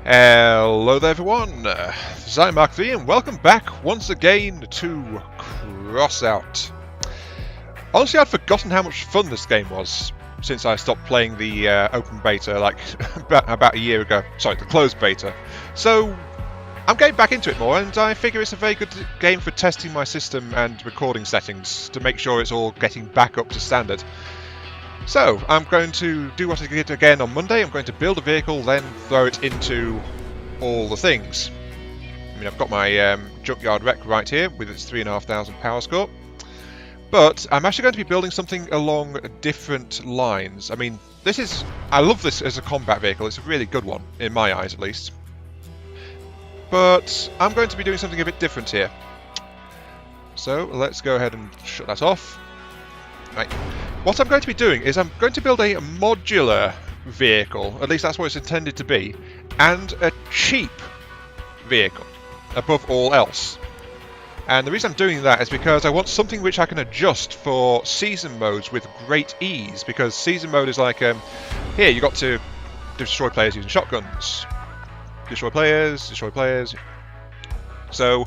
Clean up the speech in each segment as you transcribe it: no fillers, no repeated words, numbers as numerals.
Hello there everyone, this is Mark3 and welcome back once again to Crossout. Honestly, I'd forgotten how much fun this game was since I stopped playing the open beta like about a year ago. Sorry, the closed beta. So I'm getting back into it more, and I figure it's a very good game for testing my system and recording settings to make sure it's all getting back up to standard. So, I'm going to do what I did again on Monday. I'm going to build a vehicle, then throw it into all the things. I mean, I've got my junkyard wreck right here with its 3,500 power score. But I'm actually going to be building something along different lines. I mean, I love this as a combat vehicle. It's a really good one, in my eyes at least. But I'm going to be doing something a bit different here. So, let's go ahead and shut that off. Right. What I'm going to be doing is I'm going to build a modular vehicle, at least that's what it's intended to be, and a cheap vehicle, above all else. And the reason I'm doing that is because I want something which I can adjust for season modes with great ease, because season mode is like, here you got to destroy players using shotguns, destroy players. So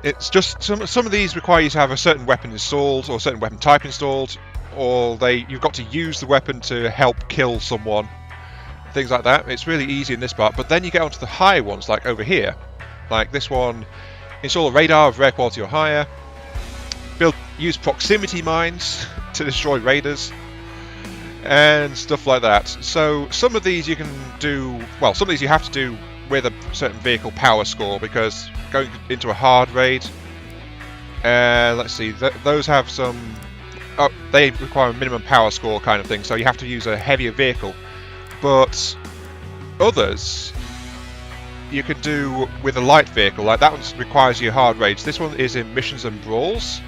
it's just some of these require you to have a certain weapon installed or a certain weapon type installed, or you've got to use the weapon to help kill someone, things like that. It's really easy in this part, but then you get onto the higher ones, like over here, like this one. Install a radar of rare quality or higher. Use proximity mines to destroy raiders and stuff like that. So some of these you can do, well, some of these you have to do with a certain vehicle power score, because going into a hard raid, let's see, those have some, they require a minimum power score kind of thing, so you have to use a heavier vehicle. But others you can do with a light vehicle, like that one requires you hard raids. This one is in missions and brawls,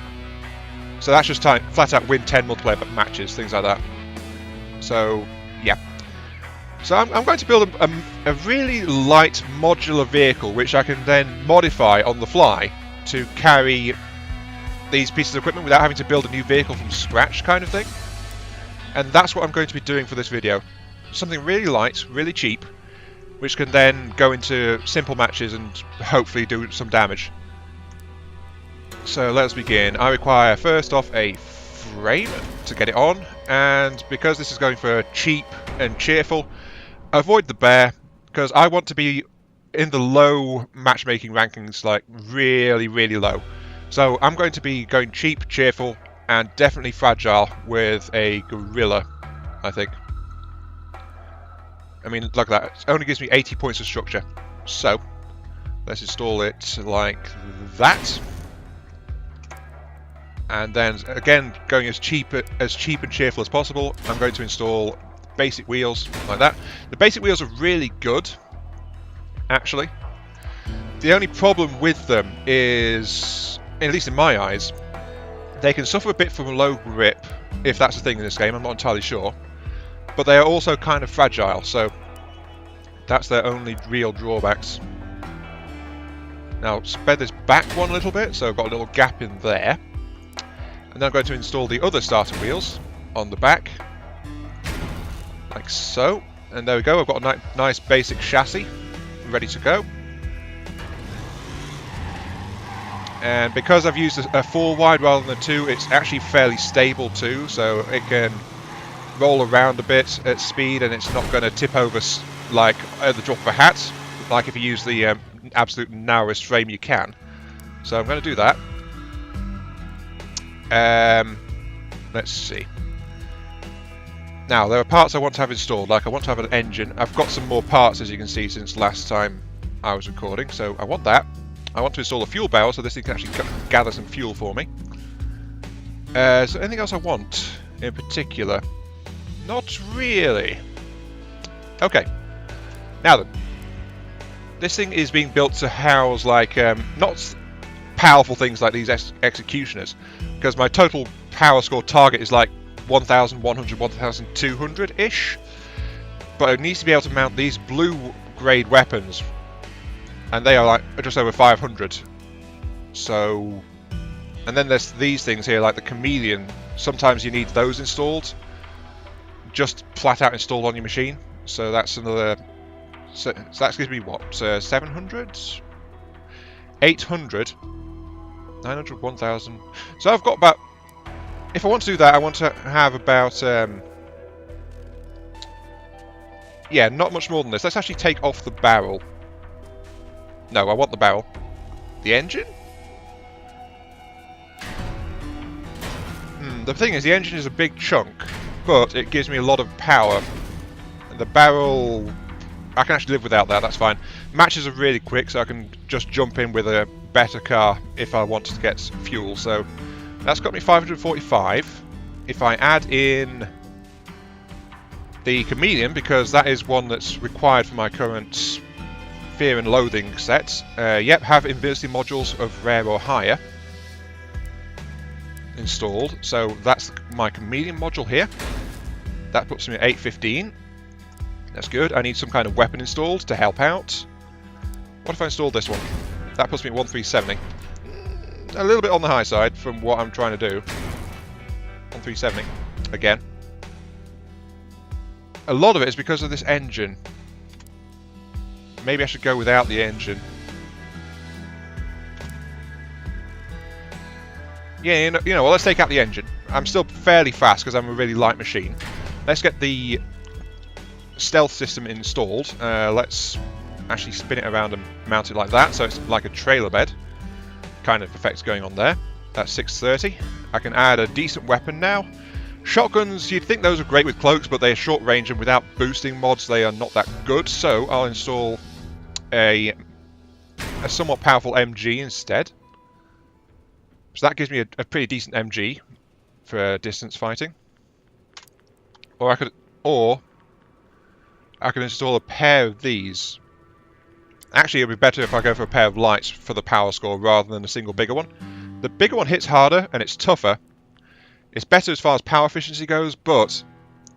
so that's just flat out win 10 multiplayer matches, things like that. So yeah. So I'm going to build a really light modular vehicle which I can then modify on the fly to carry these pieces of equipment without having to build a new vehicle from scratch kind of thing. And that's what I'm going to be doing for this video. Something really light, really cheap, which can then go into simple matches and hopefully do some damage. So let's begin. I require first off a frame to get it on, and because this is going for cheap and cheerful, avoid the bear, because I want to be in the low matchmaking rankings, like really low. So I'm going to be going cheap, cheerful, and definitely fragile with a gorilla, I think. I mean, look at that. It only gives me 80 points of structure. So let's install it like that. And then again, going as cheap and cheerful as possible, I'm going to install basic wheels like that. The basic wheels are really good, actually. The only problem with them is, at least in my eyes, they can suffer a bit from low grip, if that's a thing in this game. I'm not entirely sure, but they are also kind of fragile, so that's their only real drawbacks. Now sped this back one a little bit, so I've got a little gap in there, and then I'm going to install the other starter wheels on the back, like so, and there we go. I've got a nice basic chassis ready to go. And because I've used a 4 wide rather than a 2, it's actually fairly stable too, so it can roll around a bit at speed and it's not going to tip over like at the drop of a hat, like if you use the absolute narrowest frame you can. So I'm going to do that. Let's see. Now, there are parts I want to have installed, like I want to have an engine. I've got some more parts, as you can see, since last time I was recording, so I want that. I want to install a fuel barrel, so this thing can actually gather some fuel for me. Is there anything else I want in particular? Not really. Okay. Now then. This thing is being built to house, like, not powerful things like these executioners, because my total power score target is like 1,100, 1,200-ish, but it needs to be able to mount these blue grade weapons, and they are like just over 500. So, and then there's these things here like the chameleon. Sometimes you need those installed, just flat out installed on your machine, so that's another So that gives me what? 700? 800? 900, 1000. So I've got about... If I want to do that, I want to have about... yeah, not much more than this. Let's actually take off the barrel. No, I want the barrel. The engine? The thing is, the engine is a big chunk, but it gives me a lot of power. And the barrel... I can actually live without that, that's fine. Matches are really quick, so I can just jump in with a better car if I want to get fuel. So that's got me 545. If I add in the Chameleon, because that is one that's required for my current Fear and Loathing set. Yep, have invincibility modules of rare or higher installed. So that's my Chameleon module here. That puts me at 815. That's good. I need some kind of weapon installed to help out. What if I install this one? That puts me at 1370. A little bit on the high side from what I'm trying to do. 1370. Again. A lot of it is because of this engine. Maybe I should go without the engine. Yeah, you know well, let's take out the engine. I'm still fairly fast because I'm a really light machine. Let's get the stealth system installed. Let's actually spin it around and mount it like that, so it's like a trailer bed kind of effects going on there. That's 630. I can add a decent weapon now. Shotguns, you'd think those are great with cloaks, but they are short range and without boosting mods they are not that good, so I'll install a somewhat powerful MG instead. So that gives me a pretty decent MG for distance fighting. Or I could install a pair of these. Actually, it would be better if I go for a pair of lights for the power score rather than a single bigger one. The bigger one hits harder and it's tougher. It's better as far as power efficiency goes, but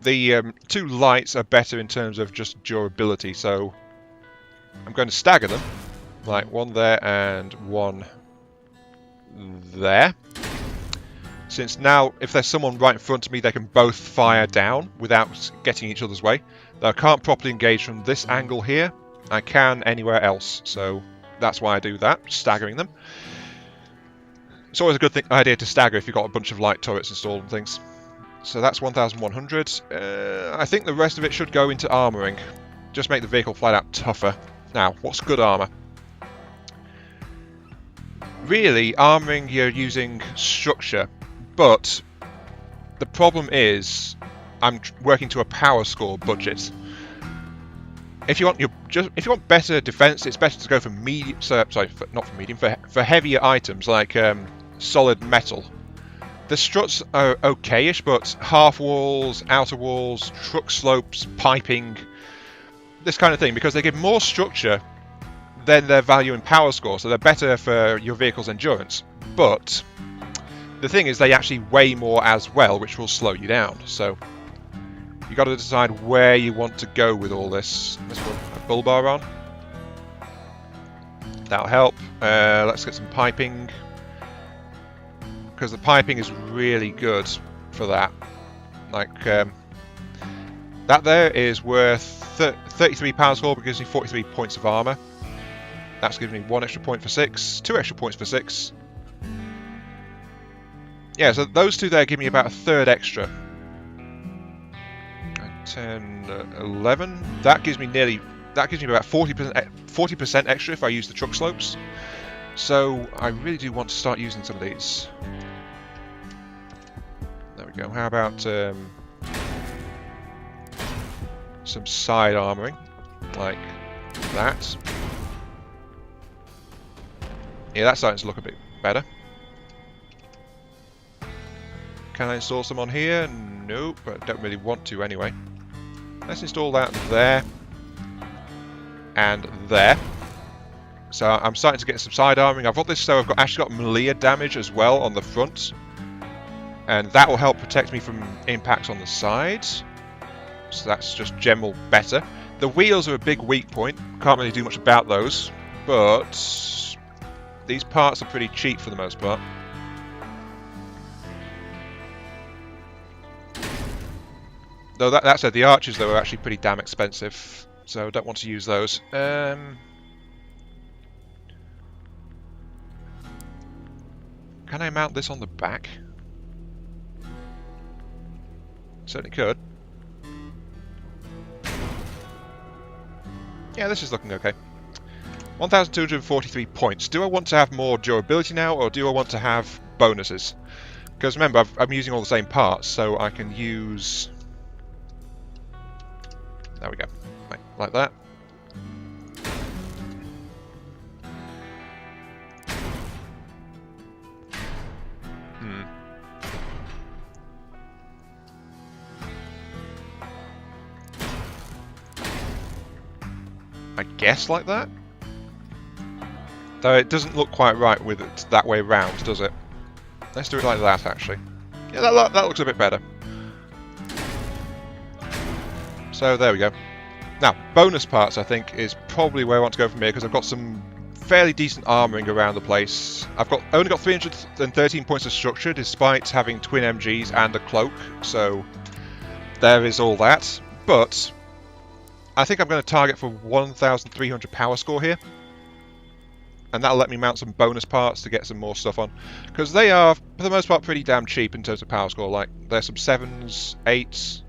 the two lights are better in terms of just durability. So I'm going to stagger them, like one there and one there. Since now, if there's someone right in front of me, they can both fire down without getting each other's way. Though I can't properly engage from this angle here. I can anywhere else, so that's why I do that, staggering them. It's always a good idea to stagger if you've got a bunch of light turrets installed and things. So that's 1100. I think the rest of it should go into armouring. Just make the vehicle flat out tougher. Now, what's good armour? Really, armouring you're using structure, but the problem is I'm working to a power score budget. If you want better defense, it's better to go for medium. For heavier items like solid metal. The struts are okayish, but half walls, outer walls, truck slopes, piping, this kind of thing, because they give more structure than their value in power score, so they're better for your vehicle's endurance. But the thing is, they actually weigh more as well, which will slow you down. So you got to decide where you want to go with all this. Let's put a bull bar on. That'll help. Let's get some piping, because the piping is really good for that. Like that there is worth 33 power score, but gives me 43 points of armor. That's giving me 1 extra point for 6, 2 extra points for 6. Yeah, so those two there give me about a third extra. 10, 11. That gives me about 40% extra if I use the truck slopes. So I really do want to start using some of these. There we go. How about some side armoring, like that? Yeah, that's starting to look a bit better. Can I install some on here? Nope, but I don't really want to anyway. Let's install that there and there. So I'm starting to get some side armoring. I've got this, so I've actually got melee damage as well on the front, and that will help protect me from impacts on the sides. So that's just general better. The wheels are a big weak point. Can't really do much about those, but these parts are pretty cheap for the most part. Though that said, the archers though are actually pretty damn expensive. so don't want to use those. Can I mount this on the back? Certainly could. Yeah, this is looking okay. 1,243 points. Do I want to have more durability now, or do I want to have bonuses? Because remember, I'm using all the same parts, so I can use... There we go. Right, like that. I guess like that? Though it doesn't look quite right with it that way round, does it? Let's do it like that, actually. Yeah, that looks a bit better. So there we go. Now, bonus parts, I think, is probably where I want to go from here, because I've got some fairly decent armouring around the place. I've only got 313 points of structure, despite having twin MGs and a cloak, so there is all that. But I think I'm going to target for 1,300 power score here. And that'll let me mount some bonus parts to get some more stuff on. Because they are, for the most part, pretty damn cheap in terms of power score. Like, there's some 7s, 8s,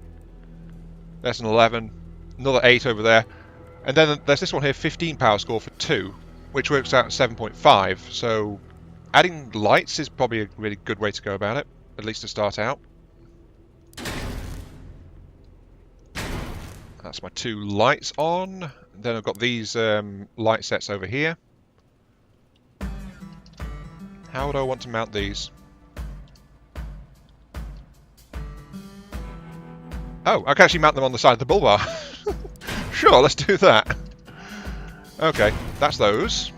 there's an 11, another 8 over there. And then there's this one here, 15 power score for 2, which works out at 7.5. So adding lights is probably a really good way to go about it, at least to start out. That's my 2 lights on. Then I've got these light sets over here. How would I want to mount these? Oh, I can actually mount them on the side of the bull bar. Sure, let's do that. Okay, that's those.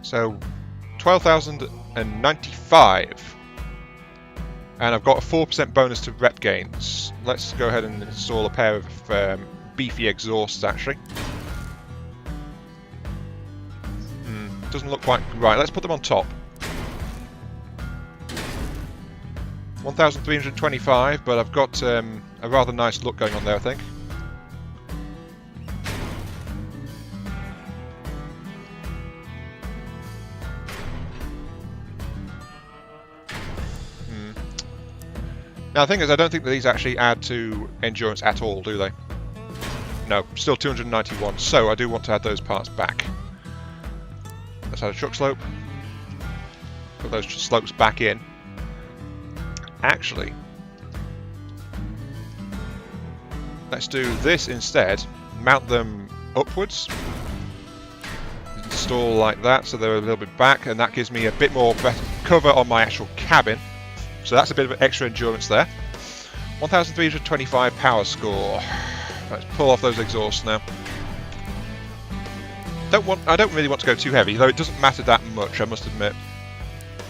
So, 12,095. And I've got a 4% bonus to rep gains. Let's go ahead and install a pair of beefy exhausts, actually. Doesn't look quite right. Let's put them on top. 1,325, but I've got a rather nice look going on there, I think. Now the thing is, I don't think that these actually add to endurance at all, do they? No, still 291, so I do want to add those parts back. Let's add a truck slope. Put those slopes back in. Actually, let's do this instead. Mount them upwards. Install like that, so they're a little bit back, and that gives me a bit more cover on my actual cabin. So that's a bit of extra endurance there. 1,325 power score. Let's pull off those exhausts now. I don't really want to go too heavy, though it doesn't matter that much, I must admit.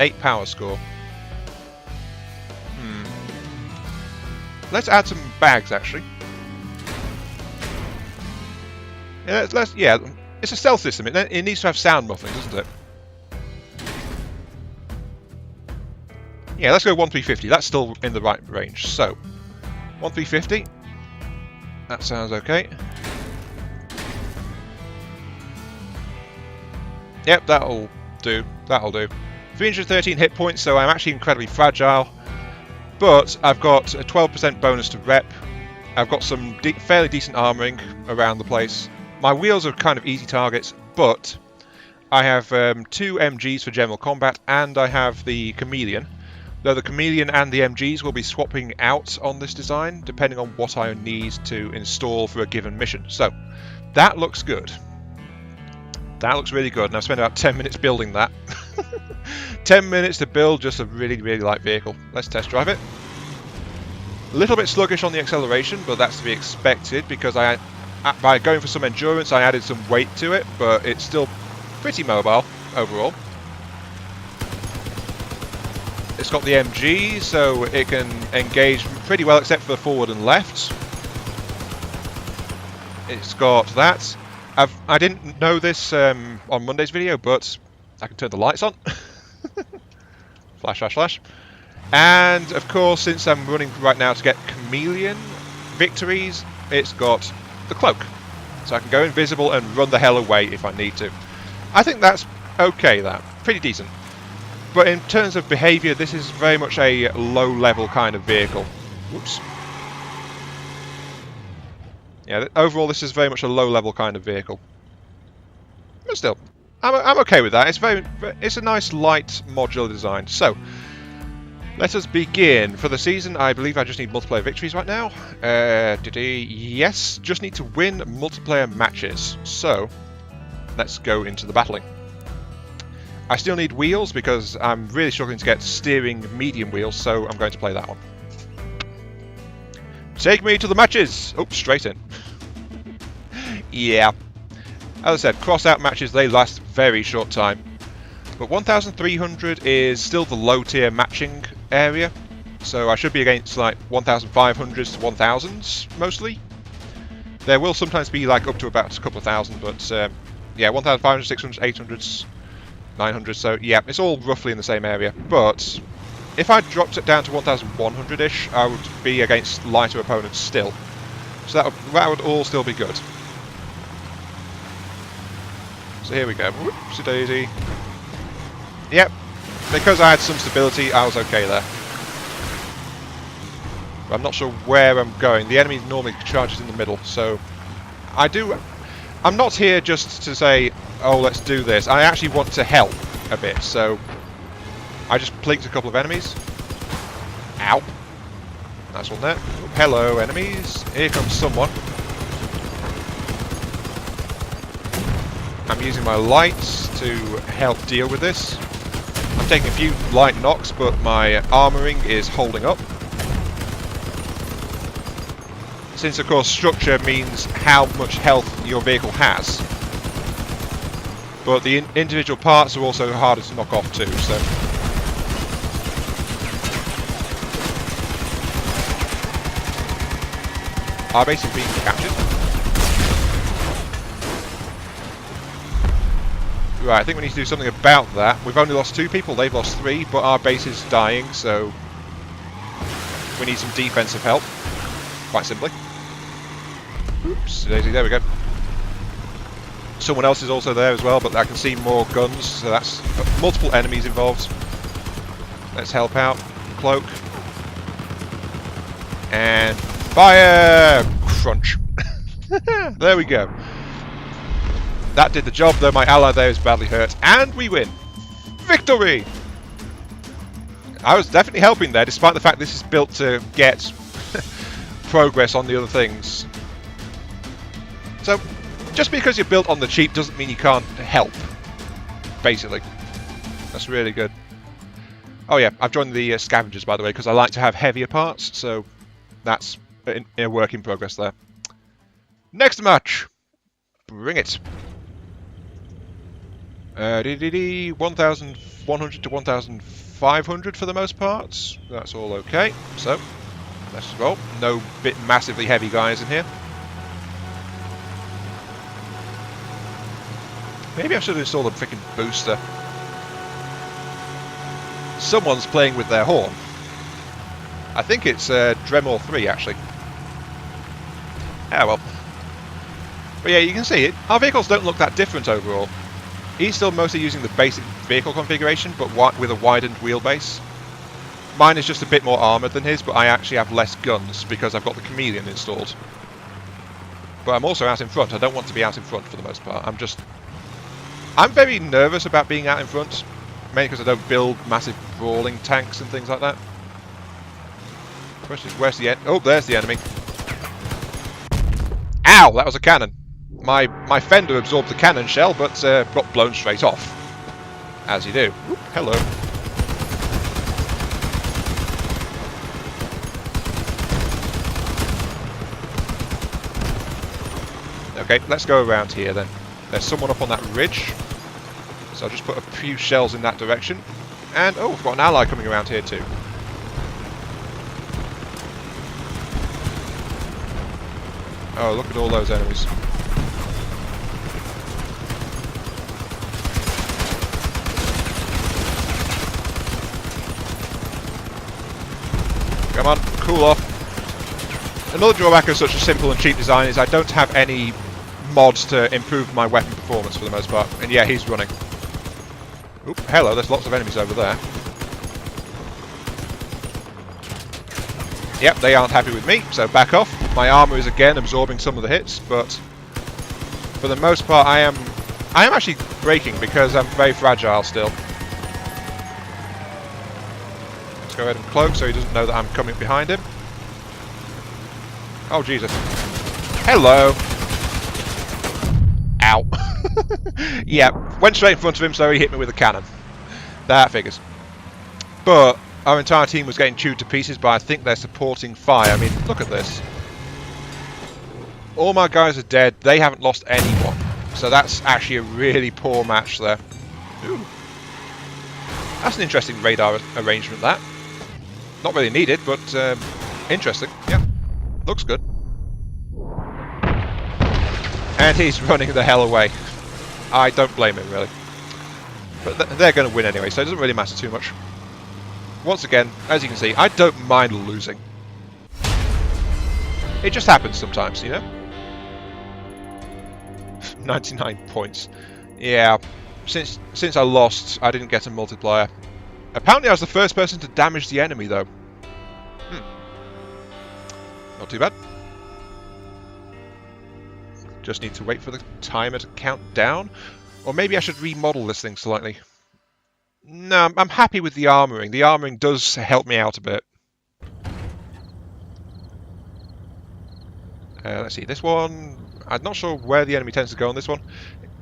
8 power score. Let's add some bags, actually. Yeah, yeah, it's a stealth system. It needs to have sound muffling, doesn't it? Yeah, let's go 1,350. That's still in the right range. So, 1,350. That sounds okay. Yep, that'll do. That'll do. 313 hit points, so I'm actually incredibly fragile. But I've got a 12% bonus to rep. I've got some fairly decent armouring around the place. My wheels are kind of easy targets, but I have 2 MGs for general combat, and I have the Chameleon. Though the Chameleon and the MGs will be swapping out on this design, depending on what I need to install for a given mission. So, that looks good. That looks really good, and I've spent about 10 minutes building that. 10 minutes to build just a really, really light vehicle. Let's test drive it. A little bit sluggish on the acceleration, but that's to be expected because by going for some endurance, I added some weight to it, but it's still pretty mobile overall. It's got the MG, so it can engage pretty well except for the forward and left. It's got that. I didn't know this on Monday's video, but I can turn the lights on. Flash, flash, flash. And, of course, since I'm running right now to get Chameleon, victories, it's got the cloak. So I can go invisible and run the hell away if I need to. I think that's okay, pretty decent. But in terms of behaviour, this is very much a low-level kind of vehicle. Whoops. Yeah, overall this is very much a low-level kind of vehicle. But still, I'm okay with that. It's a nice, light, modular design. So, let us begin. For the season, I believe I just need multiplayer victories right now. Yes, just need to win multiplayer matches. So, let's go into the battling. I still need wheels because I'm really struggling to get steering medium wheels, so I'm going to play that one. Take me to the matches! Oh, straight in. Yeah. As I said, Crossout matches, they last very short time. But 1,300 is still the low tier matching area, so I should be against like 1,500s to 1,000s mostly. There will sometimes be like up to about a couple of thousand, but yeah, 1,500, 600, 800s, 900, so yeah, it's all roughly in the same area. But if I dropped it down to 1,100-ish, I would be against lighter opponents still. So that would all still be good. So here we go. Whoopsie daisy. Yep, because I had some stability, I was okay there. But I'm not sure where I'm going. The enemy normally charges in the middle, so I'm not here just to say, oh, let's do this. I actually want to help a bit, so I just plinked a couple of enemies. Ow. Nice one there. Oh, hello, enemies. Here comes someone. I'm using my lights to help deal with this. I'm taking a few light knocks, but my armouring is holding up. Since, of course, structure means how much health your vehicle has. But the individual parts are also harder to knock off too, so... Our base is being captured. Right, I think we need to do something about that. We've only lost 2 people, they've lost 3, but our base is dying, so... we need some defensive help. Quite simply. Oops, daisy, there we go. Someone else is also there as well, but I can see more guns, so that's multiple enemies involved. Let's help out. Cloak. And fire! Crunch. There we go. That did the job, though my ally there is badly hurt. And we win! Victory! I was definitely helping there, despite the fact this is built to get progress on the other things. So, just because you're built on the cheap doesn't mean you can't help. Basically. That's really good. Oh yeah, I've joined the scavengers, by the way, because I like to have heavier parts, so that's a work in progress there. Next match! Bring it! 1,100 to 1,500 for the most part. That's all okay. So, let's roll. No massively heavy guys in here. Maybe I should install a freaking booster. Someone's playing with their horn. I think it's Dremor 3 actually. Ah well. But yeah, you can see it. Our vehicles don't look that different overall. He's still mostly using the basic vehicle configuration, but with a widened wheelbase. Mine is just a bit more armoured than his, but I actually have less guns because I've got the Chameleon installed. But I'm also out in front. I don't want to be out in front for the most part. I'm very nervous about being out in front, mainly because I don't build massive brawling tanks and things like that. Where's the oh, there's the enemy. Ow! That was a cannon. My fender absorbed the cannon shell, but got blown straight off. As you do. Oop, hello. Okay, let's go around here then. There's someone up on that ridge. So I'll just put a few shells in that direction. And, oh, we've got an ally coming around here too. Oh, look at all those enemies. Come on, cool off. Another drawback of such a simple and cheap design is I don't have any mods to improve my weapon performance for the most part. And yeah, he's running. Oop, hello, there's lots of enemies over there. Yep, they aren't happy with me, so back off. My armour is again absorbing some of the hits, but for the most part I am actually breaking because I'm very fragile still. Let's go ahead and cloak so he doesn't know that I'm coming behind him. Oh Jesus. Hello! Ow. Yeah, went straight in front of him so he hit me with a cannon. That figures. But our entire team was getting chewed to pieces by, I think, their supporting fire. I mean, look at this. All my guys are dead. They haven't lost anyone. So that's actually a really poor match there. Ooh. That's an interesting radar arrangement, that. Not really needed, but interesting. Yeah, looks good. And he's running the hell away. I don't blame him, really. But they're going to win anyway, so it doesn't really matter too much. Once again, as you can see, I don't mind losing. It just happens sometimes, you know? 99 points. Yeah, since I lost, I didn't get a multiplier. Apparently I was the first person to damage the enemy, though. Not too bad. Just need to wait for the timer to count down. Or maybe I should remodel this thing slightly. No, I'm happy with the armouring. The armouring does help me out a bit. Let's see, this one... I'm not sure where the enemy tends to go on this one.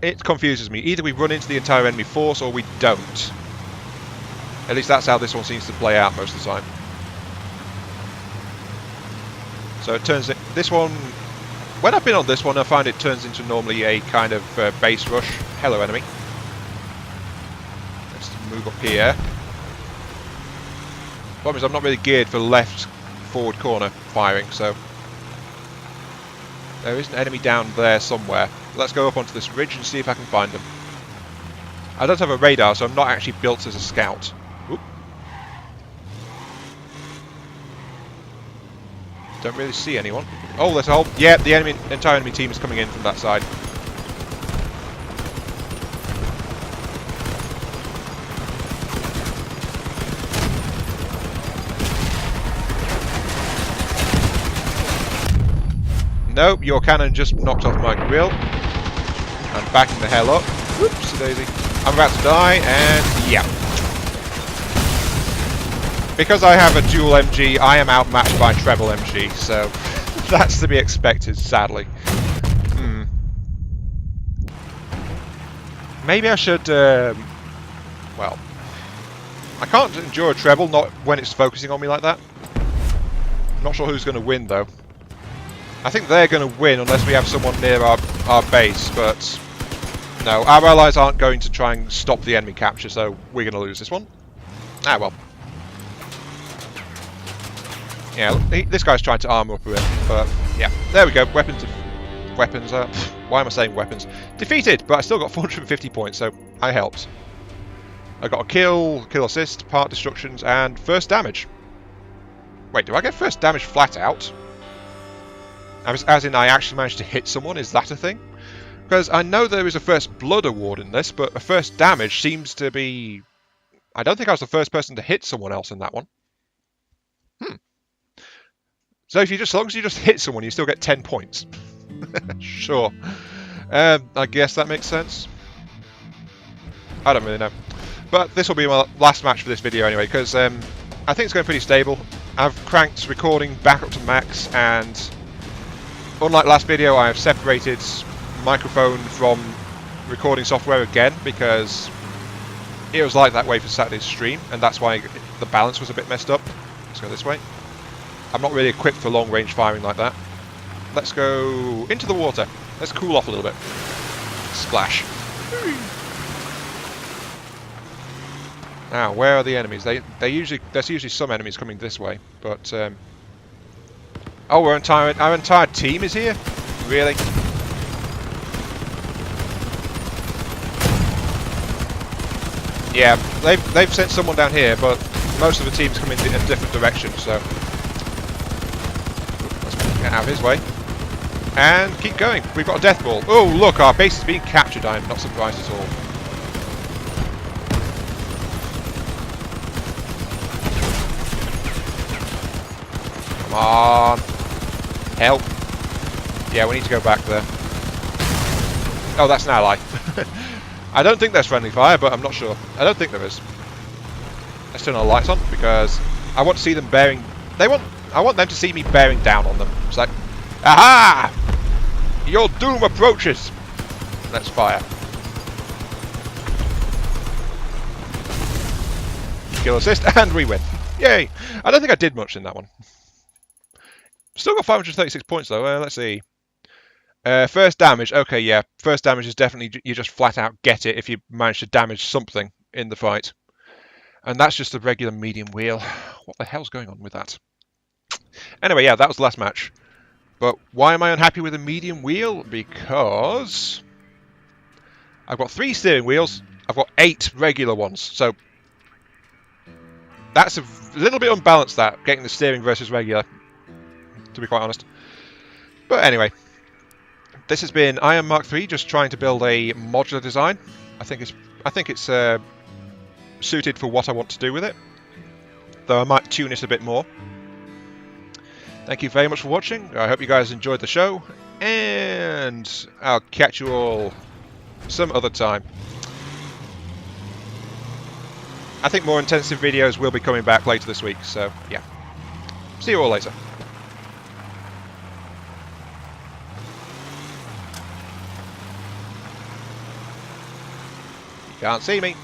It confuses me. Either we run into the entire enemy force or we don't. At least that's how this one seems to play out most of the time. So it turns... This one... When I've been on this one, I find it turns into normally a kind of base rush. Hello, enemy. Let's move up here. Problem is, I'm not really geared for left forward corner firing, so... There is an enemy down there somewhere. Let's go up onto this ridge and see if I can find them. I don't have a radar, so I'm not actually built as a scout. Oop. Don't really see anyone. Oh, there's a whole... Yeah, the entire enemy team is coming in from that side. Nope, your cannon just knocked off my grill. I'm backing the hell up. Whoops, daisy. I'm about to die, and yeah. Because I have a dual MG, I am outmatched by treble MG, so that's to be expected, sadly. Maybe I should, well, I can't endure a treble, not when it's focusing on me like that. I'm not sure who's going to win, though. I think they're going to win unless we have someone near our base, but no, our allies aren't going to try and stop the enemy capture, so we're going to lose this one. Ah, well. Yeah, this guy's trying to armour up a bit, but yeah, there we go. Weapons, why am I saying weapons? Defeated, but I still got 450 points, so I helped. I got a kill assist, part destructions, and first damage. Wait, do I get first damage flat out? As in, I actually managed to hit someone, is that a thing? Because I know there is a first blood award in this, but a first damage seems to be... I don't think I was the first person to hit someone else in that one. So if as long as you just hit someone, you still get 10 points. Sure. I guess that makes sense. I don't really know. But this will be my last match for this video anyway, because I think it's going pretty stable. I've cranked recording back up to max, and unlike last video, I have separated microphone from recording software again, because it was like that way for Saturday's stream, and that's why the balance was a bit messed up. Let's go this way. I'm not really equipped for long-range firing like that. Let's go into the water. Let's cool off a little bit. Splash. Now, where are the enemies? There's usually some enemies coming this way, but oh, our entire team is here? Really? Yeah, they've sent someone down here, but most of the team's come in a different direction, so Get out of his way. And keep going. We've got a death ball. Oh, look, our base is being captured. I'm not surprised at all. Come on. Help. Yeah, we need to go back there. Oh, that's an ally. I don't think there's friendly fire, but I'm not sure. I don't think there is. Let's turn our lights on because I want to see them bearing... I want them to see me bearing down on them. It's like, aha! Your doom approaches! Let's fire. Kill assist, and we win. Yay! I don't think I did much in that one. Still got 536 points though. Let's see. First damage. Okay, yeah. First damage is definitely... You just flat out get it if you manage to damage something in the fight. And that's just a regular medium wheel. What the hell's going on with that? Anyway, yeah, that was the last match. But why am I unhappy with a medium wheel? Because I've got 3 steering wheels. I've got 8 regular ones. So that's a little bit unbalanced, that, getting the steering versus regular, to be quite honest. But anyway, this has been Iron Mark III, just trying to build a modular design. I think it's suited for what I want to do with it, though I might tune it a bit more. Thank you very much for watching. I hope you guys enjoyed the show, and I'll catch you all some other time. I think more intensive videos will be coming back later this week, so yeah. See you all later. You can't see me.